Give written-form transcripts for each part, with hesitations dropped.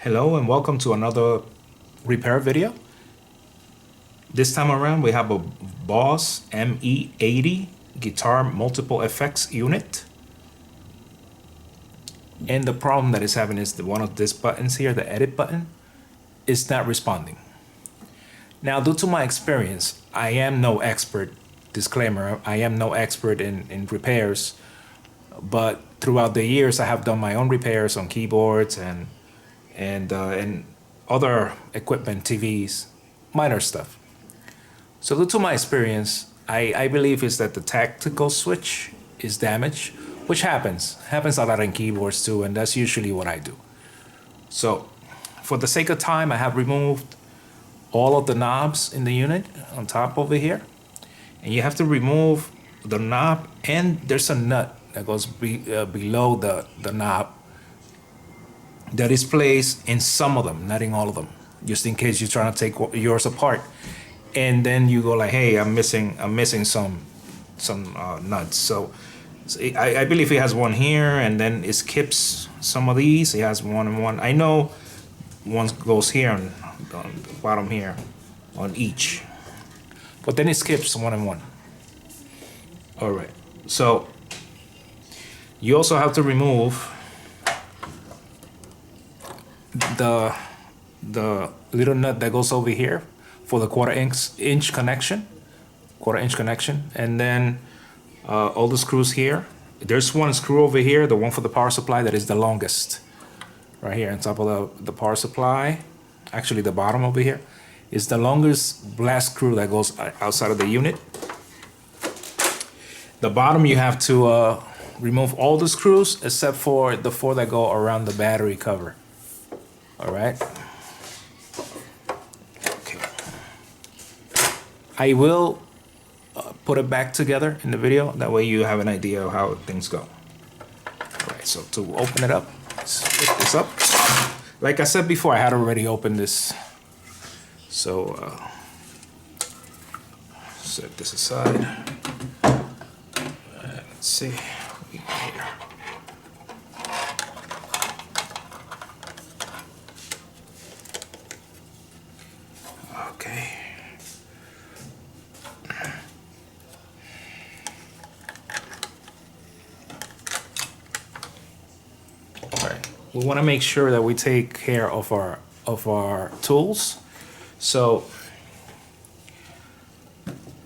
Hello and welcome to another repair video. This time around we have a Boss ME-80 guitar multiple effects unit. And the problem that it's having is that one of these buttons here, the edit button, is not responding. Now, due to my experience, I am no expert, disclaimer, I am no expert in repairs, but throughout the years I have done my own repairs on keyboards and other equipment, TVs, minor stuff. So due to my experience, I believe is that the tactical switch is damaged, which happens a lot in keyboards too, and that's usually what I do. So for the sake of time, I have removed all of the knobs in the unit on top over here, and you have to remove the knob, and there's a nut that goes below the knob that is placed in some of them, not in all of them, just in case you're trying to take yours apart, and then you go like, hey, I'm missing some nuts. So I believe he has one here, and then it skips some of these. He has one and one. I know one goes here on the bottom here on each, but then it skips one and one. All right, so you also have to remove the little nut that goes over here for the quarter-inch connection, and then all the screws here. There's one screw over here, the one for the power supply, that is the longest, right here on top of the power supply. Actually, the bottom over here is the longest blast screw that goes outside of the unit. The bottom, you have to remove all the screws except for the 4 that go around the battery cover. All right. Okay. I will put it back together in the video. That way you have an idea of how things go. All right. So to open it up, let's lift this up. Like I said before, I had already opened this. So set this aside. Let's see. What we got here. Okay. All right. We want to make sure that we take care of our tools. So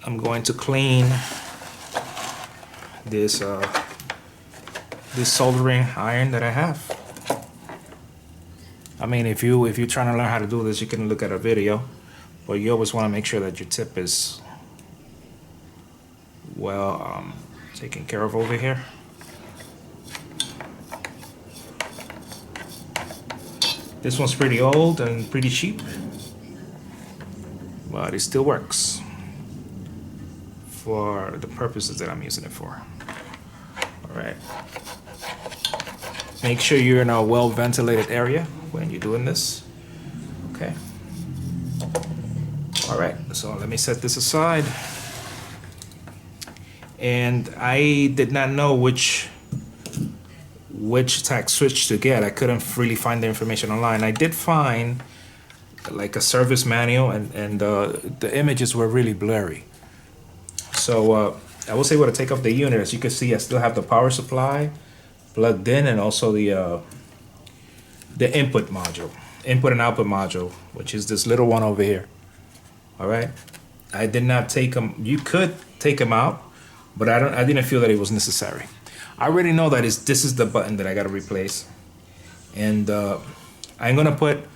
I'm going to clean this soldering iron that I have. I mean, if you're trying to learn how to do this, you can look at a video. But you always want to make sure that your tip is well taken care of over here. This one's pretty old and pretty cheap, but it still works for the purposes that I'm using it for. All right. Make sure you're in a well ventilated area when you're doing this. Okay. All right, so let me set this aside. And I did not know which TACT switch to get. I couldn't really find the information online. I did find like a service manual, and the images were really blurry. So I was able to take off the unit. As you can see, I still have the power supply plugged in, and also the input module, input and output module, which is this little one over here. All right, I did not take them. You could take them out, but I didn't feel that it was necessary. I already know that this is the button that I got to replace, and I'm gonna put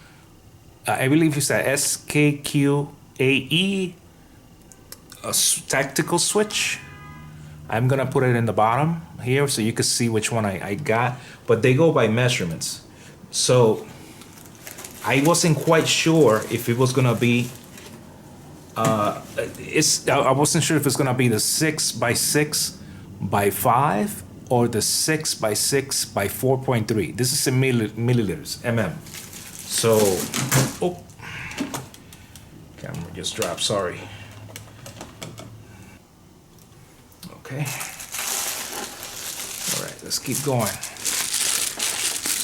I believe it's a SKQAE, a tactical switch. I'm gonna put it in the bottom here so you can see which one I got, but they go by measurements. So I wasn't quite sure if it was gonna be I wasn't sure if it's gonna be the 6x6x5 or the 6x6x4.3. This is in milliliters, mm. So, oh, camera just dropped. Sorry. Okay. All right, let's keep going.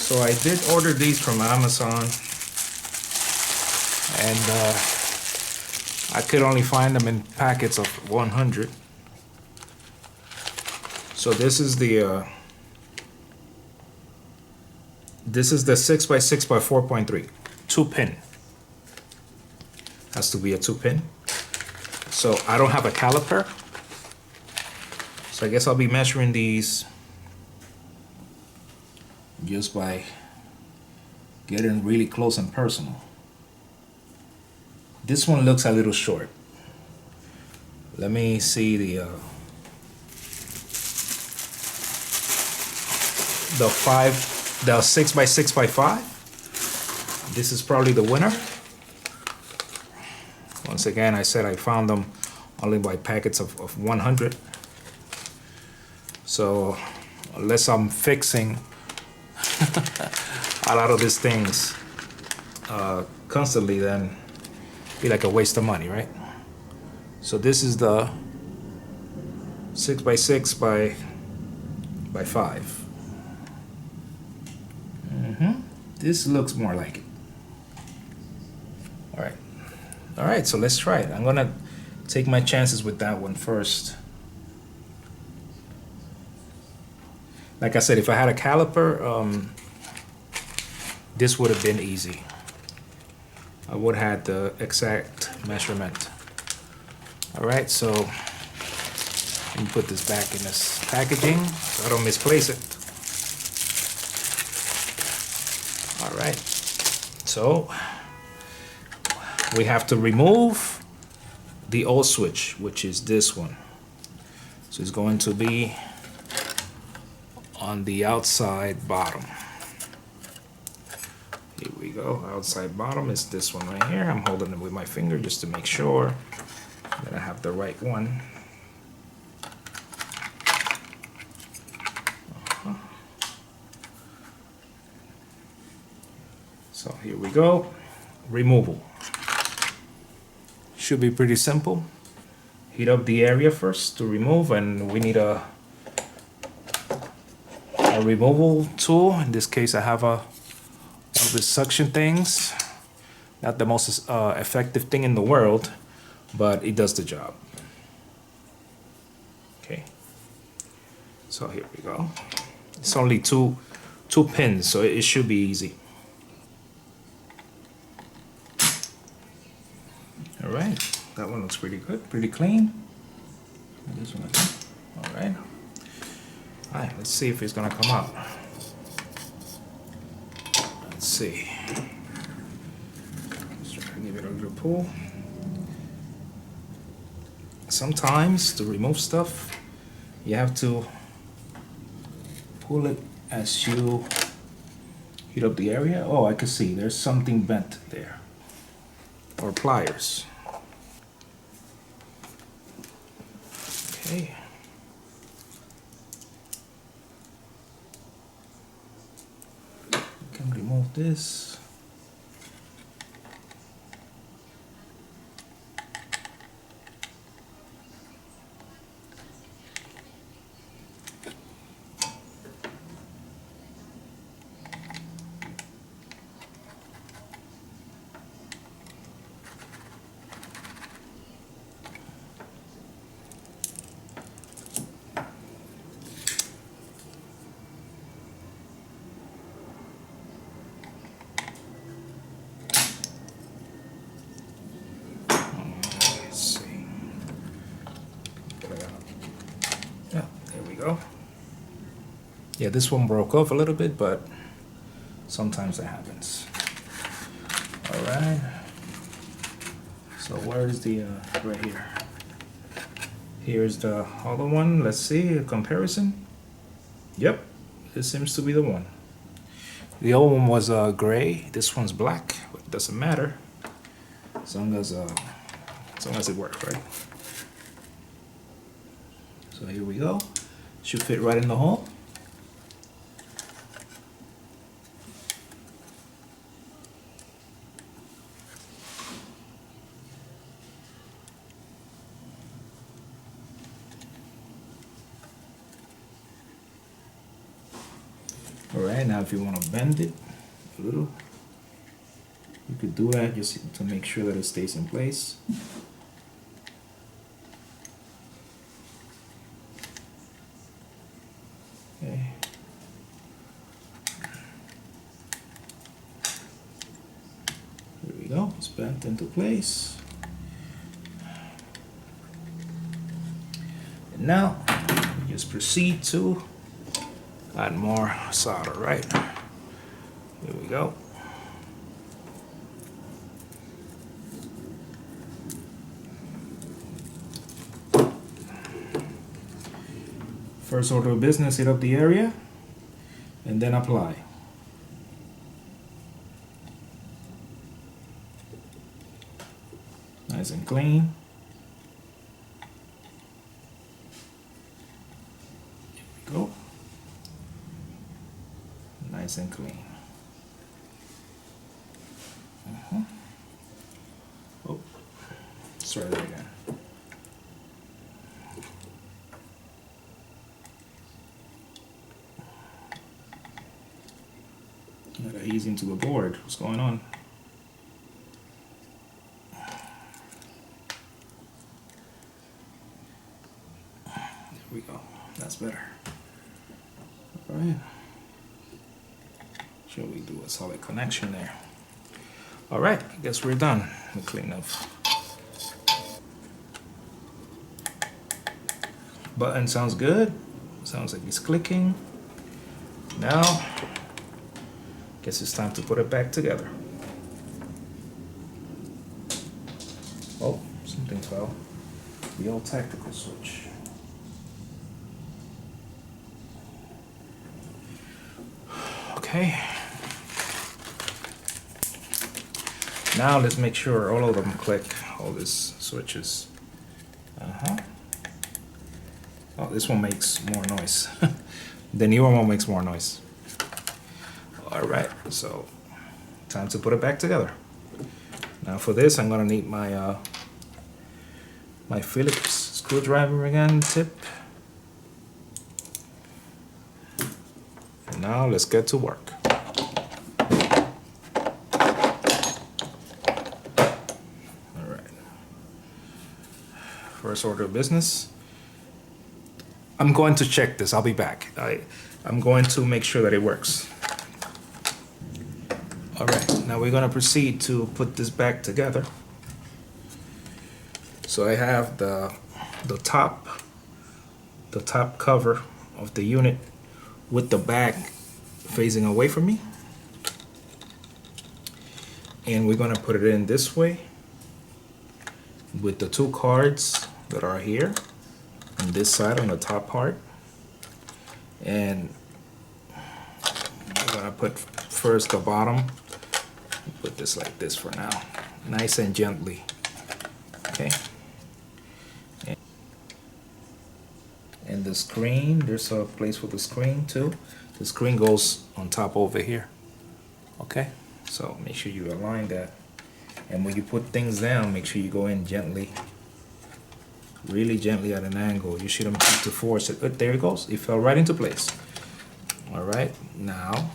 So I did order these from Amazon. and I could only find them in packets of 100. So this is the 6x6 by 4.3 2-pin. Has to be a 2-pin. So I don't have a caliper, so I guess I'll be measuring these just by getting really close and personal. This one looks a little short. Let me see the 6x6 by 5. This is probably the winner. Once again, I said I found them only by packets of 100. So unless I'm fixing a lot of these things constantly, then it'd be like a waste of money, right? So this is the 6x6 by 5. This looks more like it. All right, so let's try it. I'm gonna take my chances with that one first. Like I said, if I had a caliper, this would have been easy. I would have had the exact measurement. All right, so let me put this back in this packaging so I don't misplace it. All right, so we have to remove the old switch, which is this one. So it's going to be on the outside bottom. Here we go, outside bottom is this one right here. I'm holding it with my finger just to make sure that I have the right one. So here we go, removal. Should be pretty simple. Heat up the area first to remove, and we need a removal tool. In this case, I have one of the suction things. Not the most effective thing in the world, but it does the job. Okay. So here we go. It's only two pins, so it should be easy. All right, that one looks pretty good, pretty clean. This one, all right. All right, let's see if it's gonna come out. Let's see. Let's try to give it a little pull. Sometimes to remove stuff, you have to pull it as you heat up the area. Oh, I can see there's something bent there, or pliers. Okay. Can remove this. Yeah, this one broke off a little bit, but sometimes that happens. All right. So where is the, right here. Here's the other one. Let's see, a comparison. Yep, this seems to be the one. The old one was gray, this one's black, but it doesn't matter. As long as it works, right? So here we go. Should fit right in the hole. All right, now if you want to bend it a little, You could do that just to make sure that it stays in place. Okay. There we go, it's bent into place. And now, we just proceed to add more solder, right? Here we go. First order of business, heat up the area and then apply. Nice and clean. Here we go. Nice and clean. Oh, let's try that again. Gotta ease into the board. What's going on? There we go. That's better. All right. Shall we do a solid connection there? All right. I guess we're done. We'll clean up. Button sounds good. Sounds like it's clicking. Now, guess it's time to put it back together. Oh, something fell. The old tactical switch. Okay. Now let's make sure all of them click, all these switches. Oh, this one makes more noise. The newer one makes more noise. All right, so time to put it back together. Now for this, I'm gonna need my my Phillips screwdriver again, tip. And now let's get to work. All right. First order of business. I'm going to check this. I'll be back. I'm going to make sure that it works. All right, now we're gonna proceed to put this back together. So I have the top cover of the unit with the back facing away from me. And we're gonna put it in this way with the two cards that are here on this side on the top part. And we're gonna put first the bottom. Put this like this for now, nice and gently. Okay. And the screen, there's a place for the screen too. The screen goes on top over here. Okay, so make sure you align that. And when you put things down, make sure you go in gently, really gently at an angle. You shouldn't have to force it. But there it goes. It fell right into place. All right, now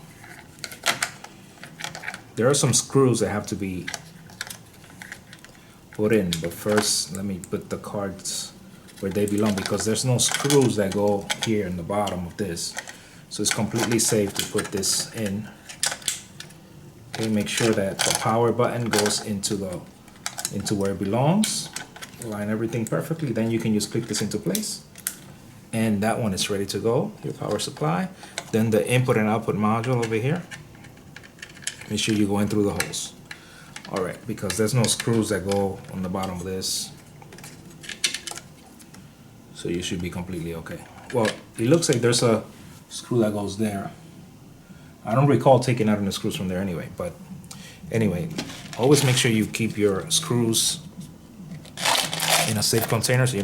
there are some screws that have to be put in, but first let me put the cards where they belong, because there's no screws that go here in the bottom of this. So it's completely safe to put this in. Okay, make sure that the power button goes into where it belongs. Align everything perfectly, then you can just click this into place. And that one is ready to go, your power supply. Then the input and output module over here. Make sure you go in through the holes. All right, because there's no screws that go on the bottom of this. So you should be completely okay. Well, it looks like there's a screw that goes there. I don't recall taking out any screws from there anyway, but anyway, always make sure you keep your screws in a safe container so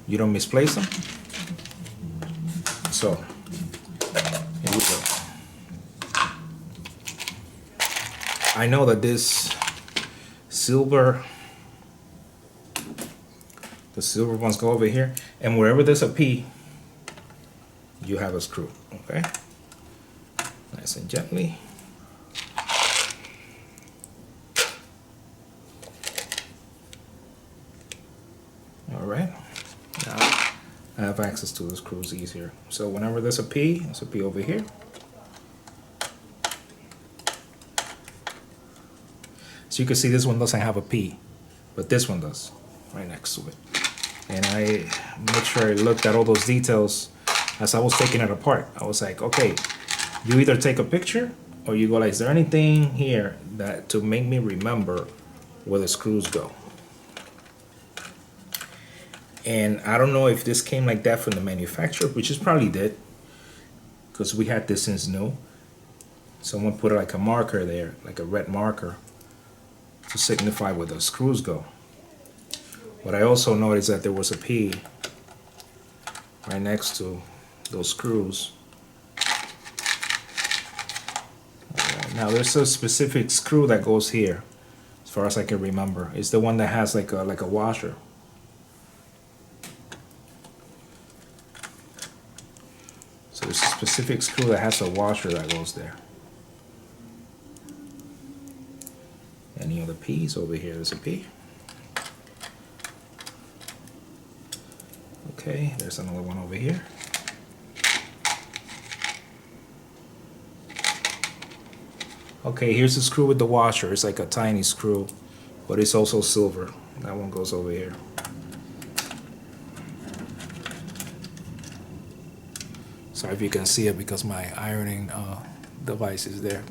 you don't misplace them. So here we go. I know that this silver, the silver ones go over here, and wherever there's a P, you have a screw, okay? Nice and gently. right? Now I have access to the screws easier. So whenever there's a P over here. So you can see this one doesn't have a P, but this one does, right next to it. And I made sure I looked at all those details as I was taking it apart. I was like, okay, you either take a picture or you go like, is there anything here that to make me remember where the screws go? And I don't know if this came like that from the manufacturer, which is probably did, because we had this since new. Someone put like a marker there, like a red marker, to signify where the screws go. But I also noticed that there was a P right next to those screws. Now there's a specific screw that goes here, as far as I can remember. It's the one that has like a washer. So there's a specific screw that has a washer that goes there. Any other P's over here? There's a P. Okay, there's another one over here. Okay, here's the screw with the washer. It's like a tiny screw, but it's also silver. That one goes over here. Sorry if you can see it because my ironing device is there.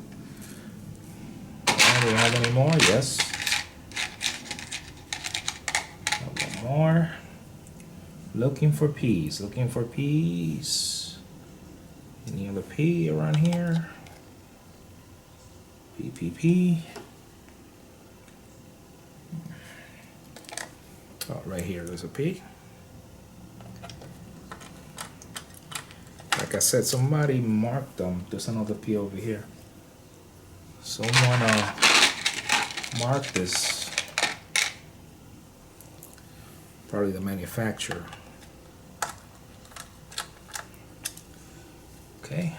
Do we have any more? Yes. One more. Looking for P's. Looking for P's. Any other P around here? P, P, P. Oh, right here, there's a P. Like I said, somebody marked them. There's another P over here. Someone mark this. Probably the manufacturer. Okay,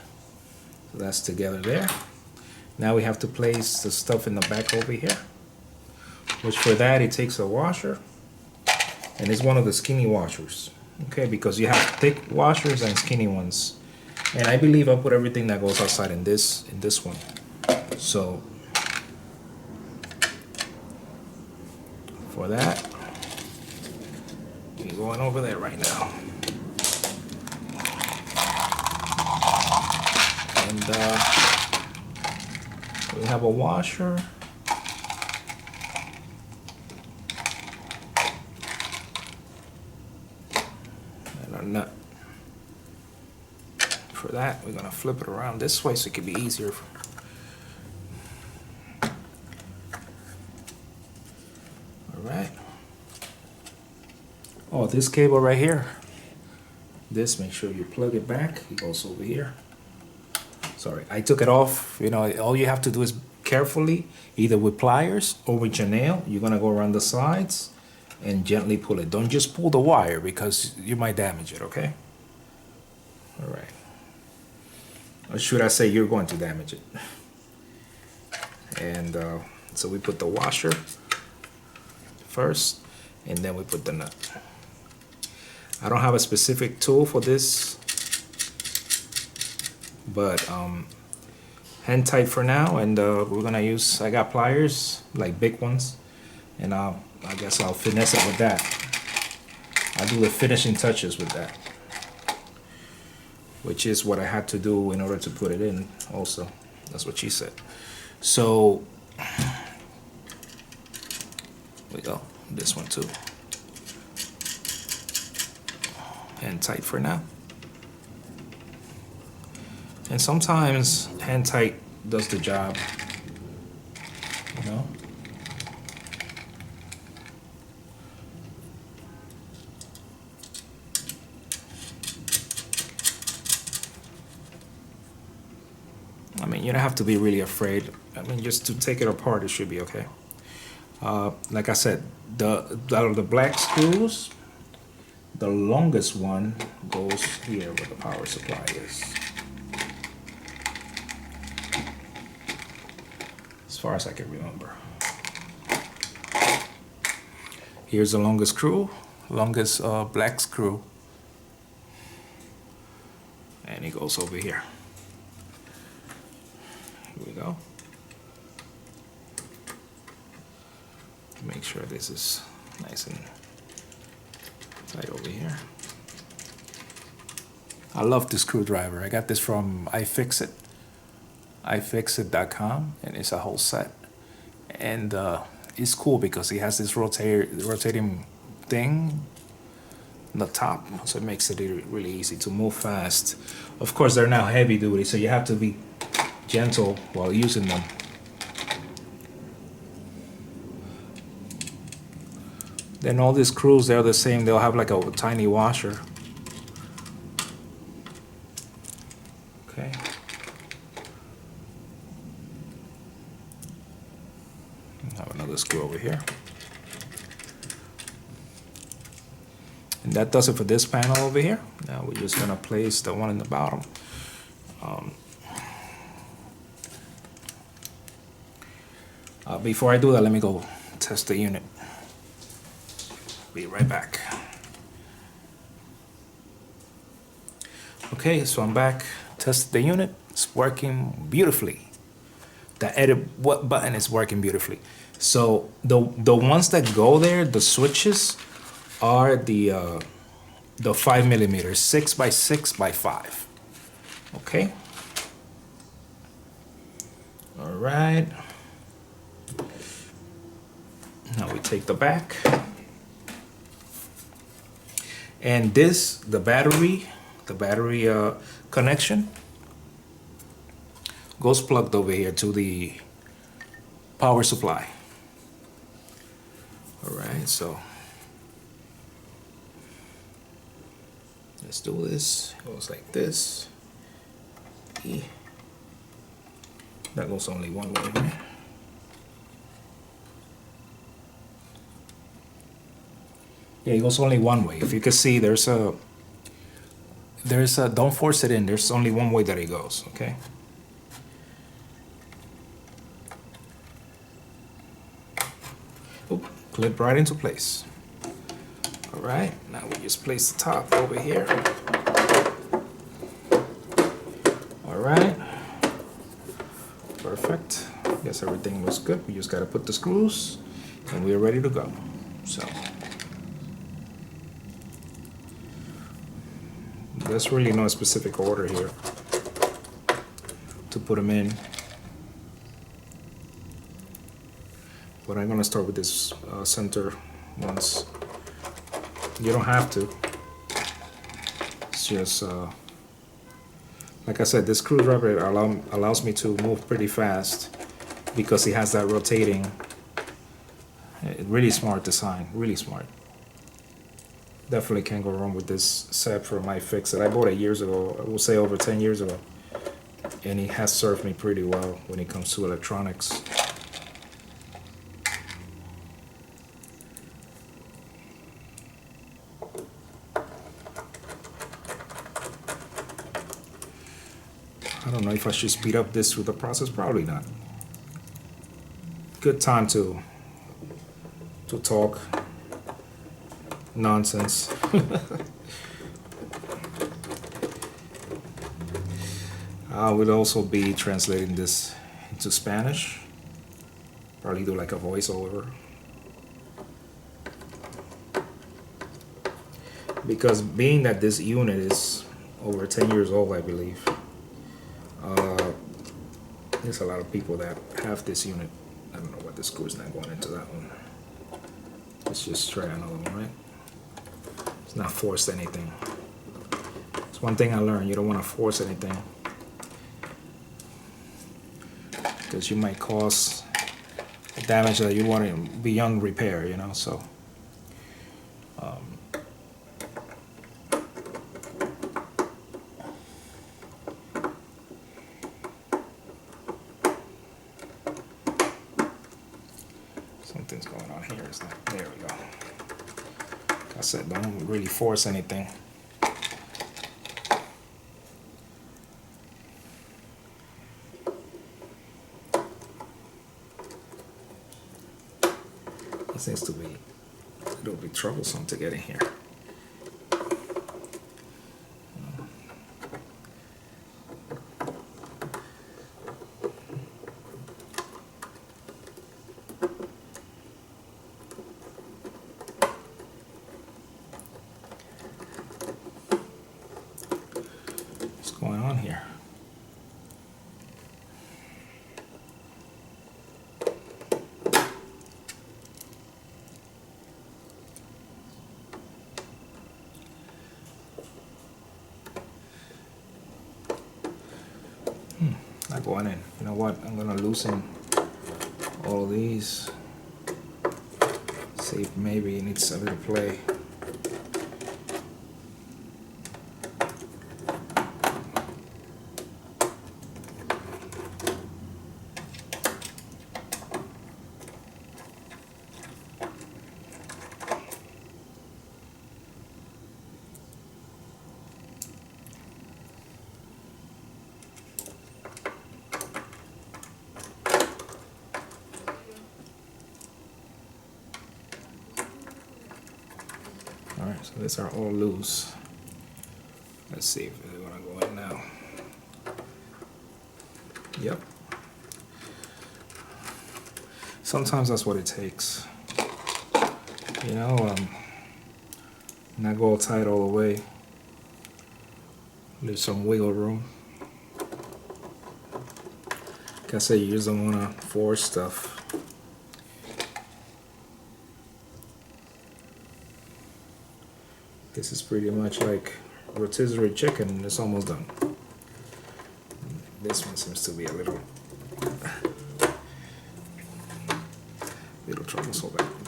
so that's together there. Now we have to place the stuff in the back over here, which for that it takes a washer, and it's one of the skinny washers. Okay, because you have thick washers and skinny ones, and I believe I put everything that goes outside in this one. So for that, we're going over there right now. And we have a washer. And a nut. For that, we're gonna flip it around this way so it can be easier. Alright. Oh, this cable right here. This, make sure you plug it back. It goes over here. Sorry, I took it off. You know, all you have to do is carefully, either with pliers or with your nail, you're gonna go around the sides and gently pull it. Don't just pull the wire because you might damage it, okay? All right. Or should I say you're going to damage it? And so we put the washer first, and then we put the nut. I don't have a specific tool for this, but hand tight for now, and we're gonna use, I got pliers, like big ones, and I guess I'll finesse it with that. I'll do the finishing touches with that, which is what I had to do in order to put it in also. That's what she said. So, we go, this one too. Hand tight for now. And sometimes hand tight does the job, you know? I mean, you don't have to be really afraid. I mean, just to take it apart, it should be okay. Like I said, out of the black screws, the longest one goes here where the power supply is. As far as I can remember. Here's the longest screw, longest black screw, and it goes over here. Here we go. Make sure this is nice and tight over here. I love this screwdriver. I got this from iFixit, ifixit.com, and it's a whole set. And it's cool because it has this rotating thing on the top, so it makes it really easy to move fast. Of course, they're now heavy duty, so you have to be gentle while using them. Then all these screws, they're the same. They'll have like a tiny washer. Okay. Have another screw over here. And that does it for this panel over here. Now we're just gonna place the one in the bottom. Before I do that, let me go test the unit. Be right back. Okay, so I'm back. Tested the unit. It's working beautifully. The edit button is working beautifully. So the ones that go there, the switches, are the 5mm, 6x6x5. Okay. All right. Now we take the back. And this, the battery connection goes plugged over here to the power supply. All right, so let's do this. It goes like this. That goes only one way, right? Yeah, it goes only one way. If you can see, there's a, don't force it in. There's only one way that it goes, okay? Oop, clip right into place. All right, now we just place the top over here. All right, perfect. Guess everything looks good. We just gotta put the screws and we're ready to go. So. There's really no specific order here to put them in, but I'm gonna start with this center ones. You don't have to. It's just like I said, this screwdriver allows me to move pretty fast because it has that rotating. Really smart design, really smart. Definitely can't go wrong with this set from iFixit. I bought it years ago, I will say over 10 years ago. And it has served me pretty well when it comes to electronics. I don't know if I should speed up this through the process, probably not. Good time to talk nonsense. I will also be translating this into Spanish. Probably do like a voiceover. Because being that this unit is over 10 years old, I believe, there's a lot of people that have this unit. I don't know what the screw is not going into that one. Let's just try another one, right? It's not forced anything. It's one thing I learned, you don't want to force anything, because you might cause damage that you want to beyond repair, you know, so. Something's going on here, it's not, there we go. Like I said, don't really force anything. This needs to be it'll be troublesome to get in here. What's going on here? Not going in. You know what? I'm gonna loosen all of these. See if maybe it needs a little play. Alright, so these are all loose. Let's see if they want to go in now. Yep. Sometimes that's what it takes. You know, not go tight all the way. Leave some wiggle room. Like I said, you just don't want to force stuff. This is pretty much like rotisserie chicken. It's almost done. This one seems to be a little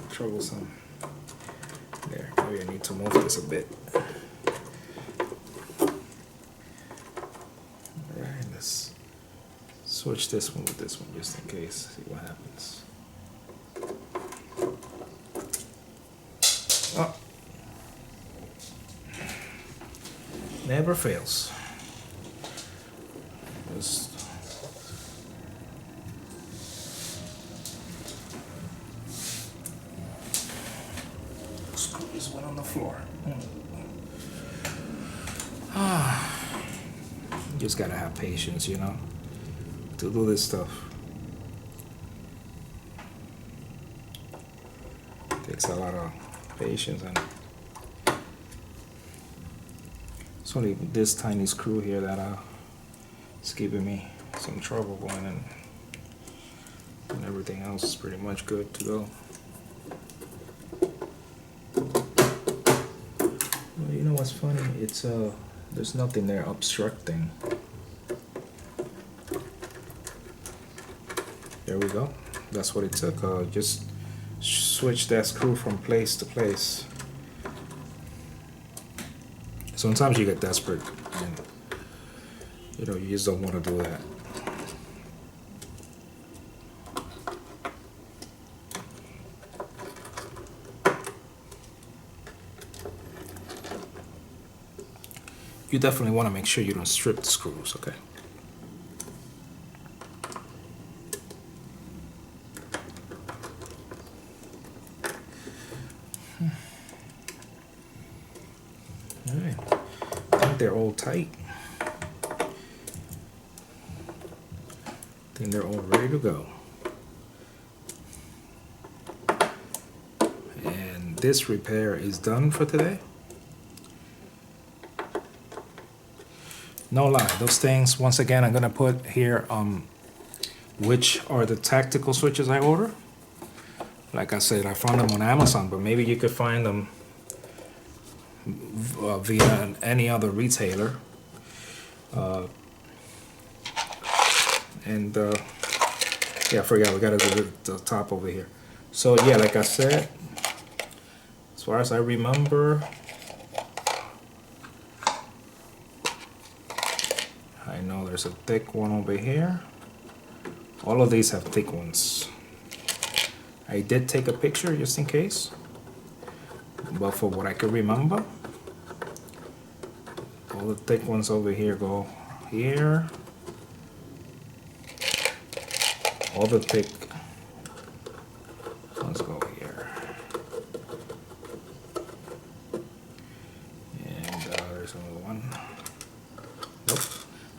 troublesome. There, maybe I need to move this a bit. Alright, let's switch this one with this one just in case. See what happens. Oh. Never fails. Just screw this one on the floor. You just gotta have patience, you know, to do this stuff. Takes a lot of patience, and it's only this tiny screw here that is giving me some trouble going in, and everything else is pretty much good to go. Well, you know what's funny? It's there's nothing there obstructing. There we go. That's what it took. Just switch that screw from place to place. Sometimes you get desperate and you know you just don't want to do that. You definitely want to make sure you don't strip the screws, okay? Alright, I think they're all tight. I think they're all ready to go. And this repair is done for today. No lie, those things, once again, I'm gonna put here which are the tactical switches I order. Like I said, I found them on Amazon, but maybe you could find them via any other retailer. Yeah, I forgot, we gotta do the top over here. So yeah, like I said, as far as I remember, I know there's a thick one over here. All of these have thick ones. I did take a picture just in case, but for what I can remember, all the thick ones over here go here. All the thick ones go here. So one. Nope.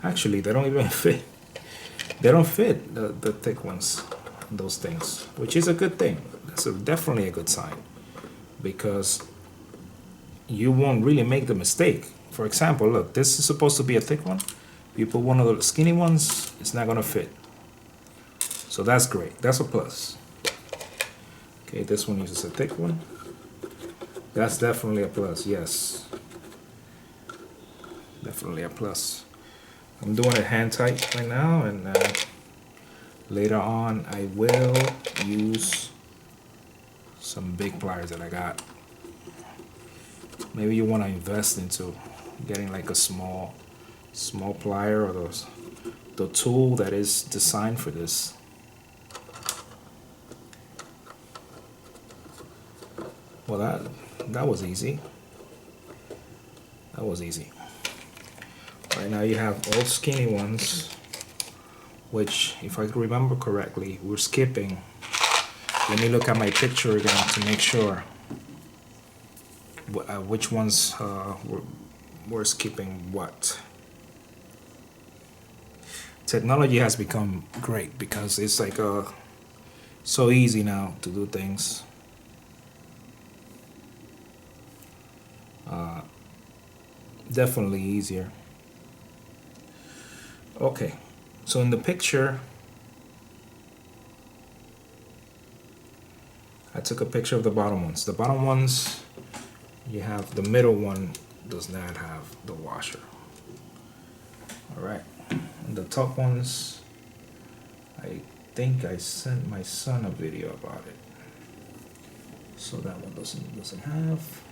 Actually, they don't even fit. They don't fit the thick ones, those things, which is a good thing. That's definitely a good sign, because you won't really make the mistake. For example, look, this is supposed to be a thick one. You put one of the skinny ones, it's not gonna fit. So that's great. That's a plus. Okay, this one uses a thick one. That's definitely a plus, yes. Definitely a plus. I'm doing it hand tight right now, and later on I will use some big pliers that I got. Maybe you want to invest into getting like a small plier, or the tool that is designed for this. Well, that was easy. That was easy. Right now you have all skinny ones, which, if I remember correctly, we're skipping. Let me look at my picture again to make sure which ones we're skipping what. Technology has become great because it's like so easy now to do things. Definitely easier. Okay, so in the picture, I took a picture of the bottom ones. The bottom ones, you have the middle one does not have the washer. All right, and the top ones, I think I sent my son a video about it. So that one doesn't have.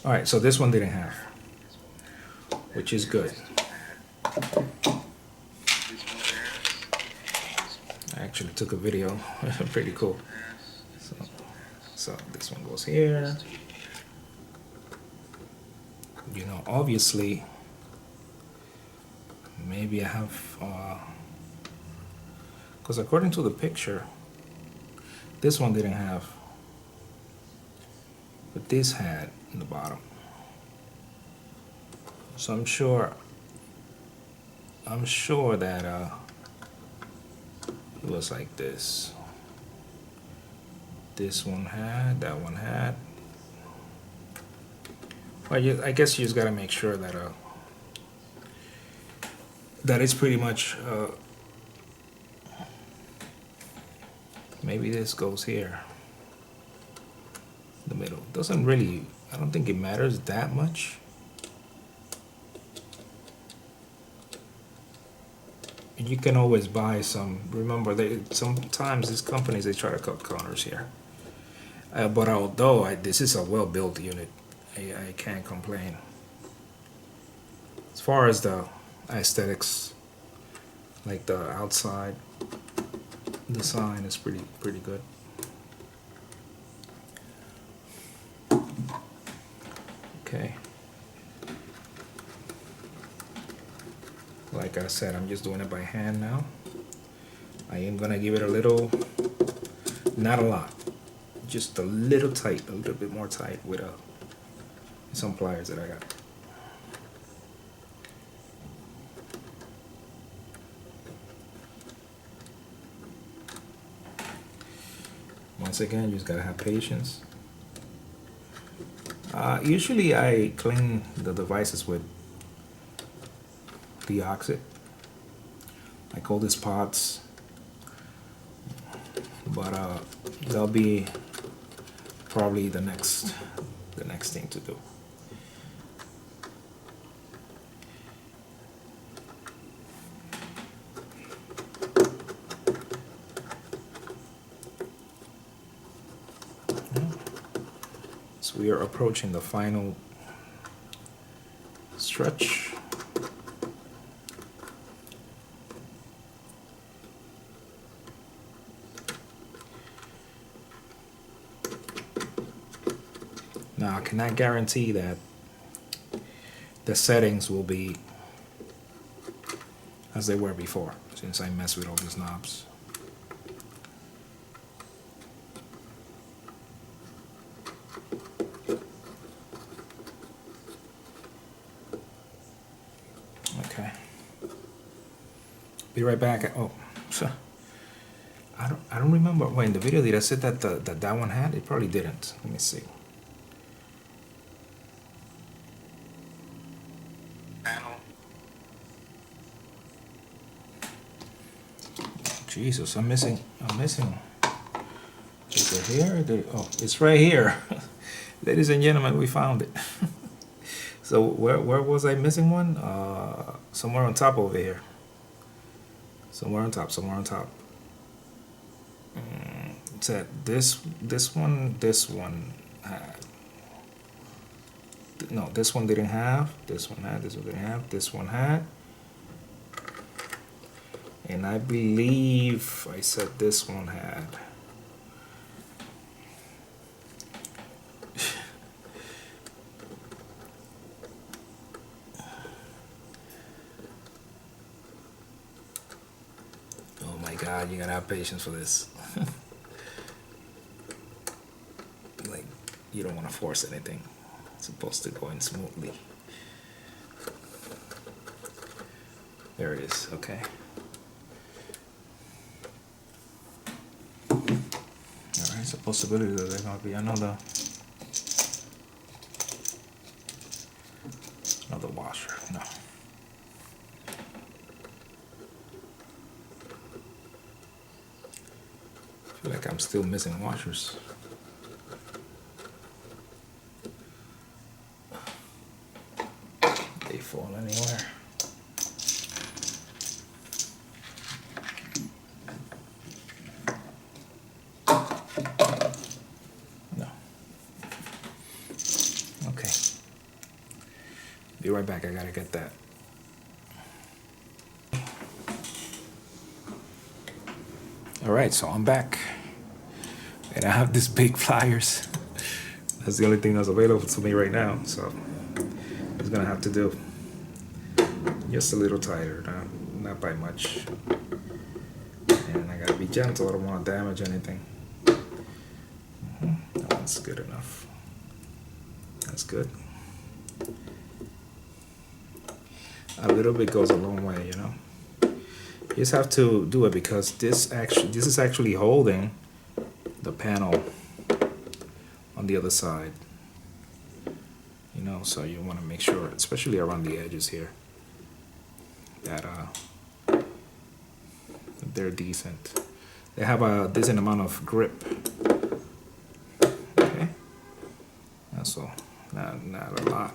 All right, so this one didn't have, which is good. I actually took a video, pretty cool. So this one goes here. You know, obviously, maybe I have, because according to the picture, this one didn't have, but this had in the bottom. So I'm sure that it was like this. This one had, that one had. Well, I guess you just gotta make sure that that it's pretty much maybe this goes here. The middle doesn't really, I don't think it matters that much. And you can always buy some. Remember, sometimes these companies, they try to cut corners here. But although this is a well-built unit, I can't complain. As far as the aesthetics, like the outside design is pretty good. Okay. Like I said, I'm just doing it by hand now. I am gonna give it a little, not a lot, just a little tight, a little bit more tight with some pliers that I got. Once again, you just gotta have patience. Usually I clean the devices with deoxit, like all these pots, but that'll be probably the next thing to do. So we are approaching the final stretch. Now, I cannot guarantee that the settings will be as they were before, since I messed with all these knobs. Be right back. Oh, I don't remember. Wait, in the video did I say that that one had? It probably didn't. Let me see. Panel. Jesus, I'm missing. Is it here? Oh, it's right here. Ladies and gentlemen, we found it. So where was I missing one? Somewhere on top over here. Somewhere on top. It's at this one had. No, this one didn't have. This one had. This one didn't have. This one had. And I believe I said this one had. Oh my God, you gotta have patience for this. Like, you don't want to force anything. It's supposed to go in smoothly. There it is. Okay. Alright, it's a possibility that there's gonna be another washer. No. I feel like I'm still missing washers. They fall anywhere. No. Okay. Be right back. I gotta get that. Alright, so I'm back. And I have these big pliers. That's the only thing that's available to me right now. So it's gonna have to do. Just a little tighter, not by much. And I gotta be gentle. I don't want to damage anything. That's good enough. That's good. A little bit goes a long way, you know. You just have to do it because this is actually holding the panel on the other side. You know, so you want to make sure, especially around the edges here, that they're decent. They have a decent amount of grip. Okay, that's all. Not a lot.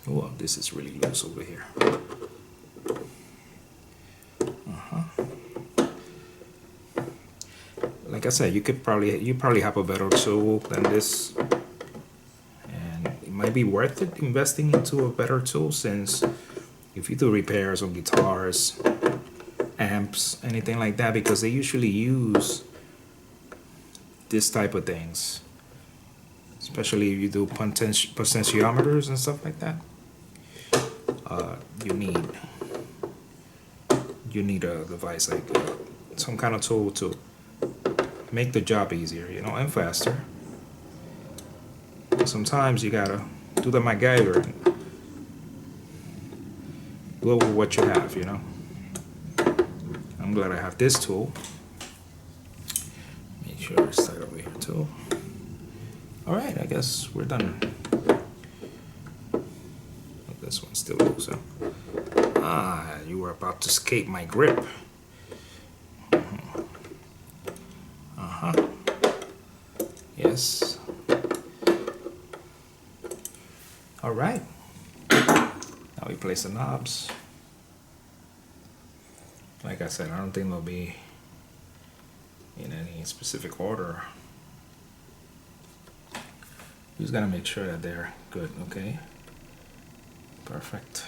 Oh, this is really loose over here. Like I said, you probably have a better tool than this, and it might be worth it investing into a better tool, since if you do repairs on guitars, amps, anything like that, because they usually use this type of things, especially if you do potentiometers and stuff like that. You need a device like some kind of tool to make the job easier, you know, and faster. Sometimes you gotta do the MacGyver and go over what you have, you know. I'm glad I have this tool. Make sure it's tight over here too. All right, I guess we're done. This one's still loose, huh? Ah, you were about to escape my grip. Yes. All right. Now we place the knobs. Like I said, I don't think they'll be in any specific order. We just gotta make sure that they're good, okay? Perfect.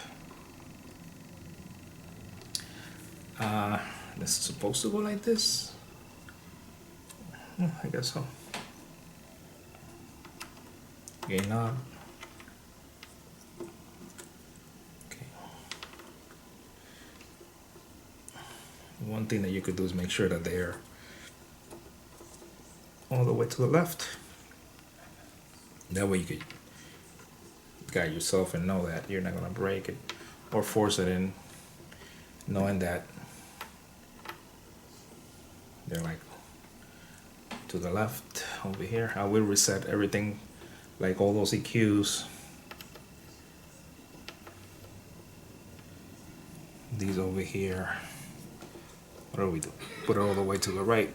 This is supposed to go like this? I guess so. Gain knob. Okay. One thing that you could do is make sure that they're all the way to the left. That way you could guide yourself and know that you're not gonna break it or force it in knowing that they're like to the left over here. I will reset everything, like all those EQs. These over here. What do we do? Put it all the way to the right.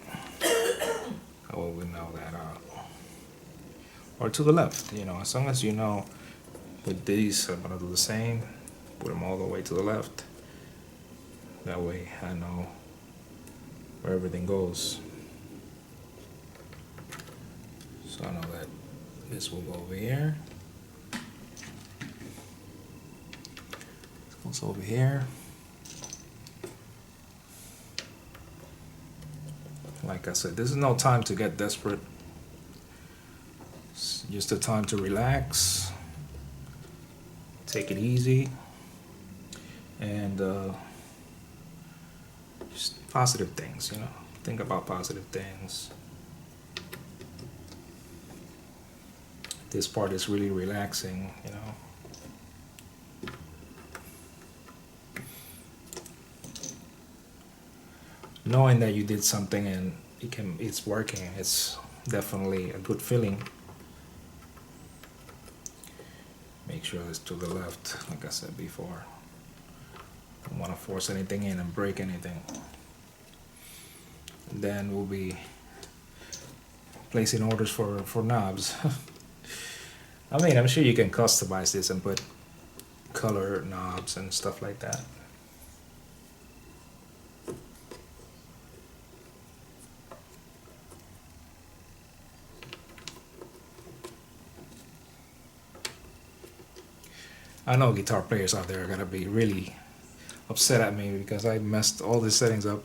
How will we know that out? Or to the left, you know, as long as you know. With these, I'm gonna do the same. Put them all the way to the left. That way I know where everything goes. So I know that this will go over here. This goes over here. Like I said, this is no time to get desperate. It's just a time to relax, take it easy, and just positive things, you know. Think about positive things. This part is really relaxing, you know. Knowing that you did something and it's working, it's definitely a good feeling. Make sure it's to the left, like I said before. Don't want to force anything in and break anything. And then we'll be placing orders for knobs. I mean, I'm sure you can customize this and put color knobs and stuff like that. I know guitar players out there are gonna be really upset at me because I messed all these settings up.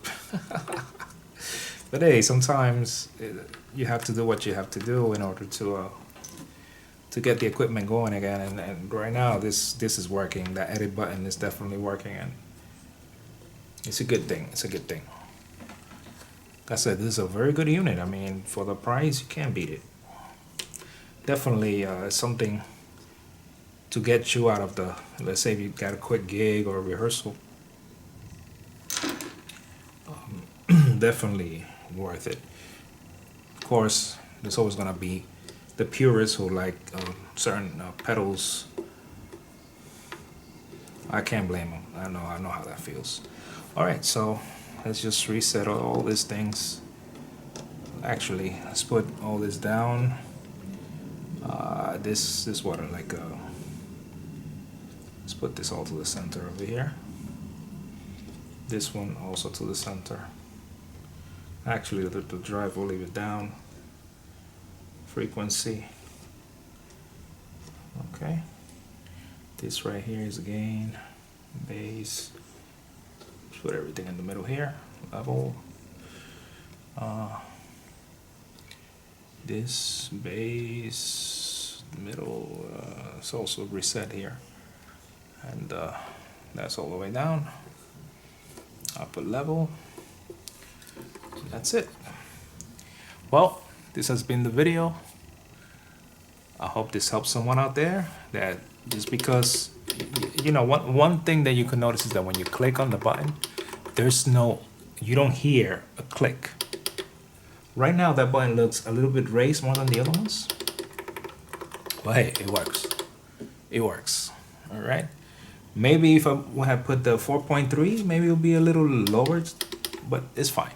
But hey, sometimes you have to do what you have to do in order to get the equipment going again. And right now, this is working. The edit button is definitely working, and it's a good thing. It's a good thing. Like I said, this is a very good unit. I mean, for the price, you can't beat it. Definitely something to get you out of the, let's say if you got a quick gig or a rehearsal, definitely worth it. Of course, there's always gonna be the purists who like certain pedals. I can't blame them. I know how that feels. All right, so let's just reset all these things. Actually, let's put all this down. This what like let's put this all to the center over here. This one also to the center. Actually, the drive will leave it down. Frequency. Okay. This right here is gain, bass. Just put everything in the middle here. Level. This bass, middle. It's also reset here. And that's all the way down. Output level. That's it. Well, this has been the video. I hope this helps someone out there. That just because, you know, one thing that you can notice is that when you click on the button, you don't hear a click. Right now that button looks a little bit raised more than the other ones. Well, hey, it works. It works. All right. Maybe if I had put the 4.3, maybe it'll be a little lower, but it's fine.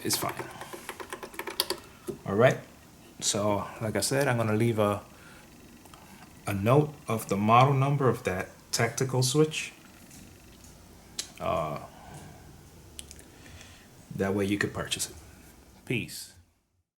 It's fine. All right. So, like I said, I'm gonna leave a note of the model number of that tactical switch. That way you could purchase it. Peace.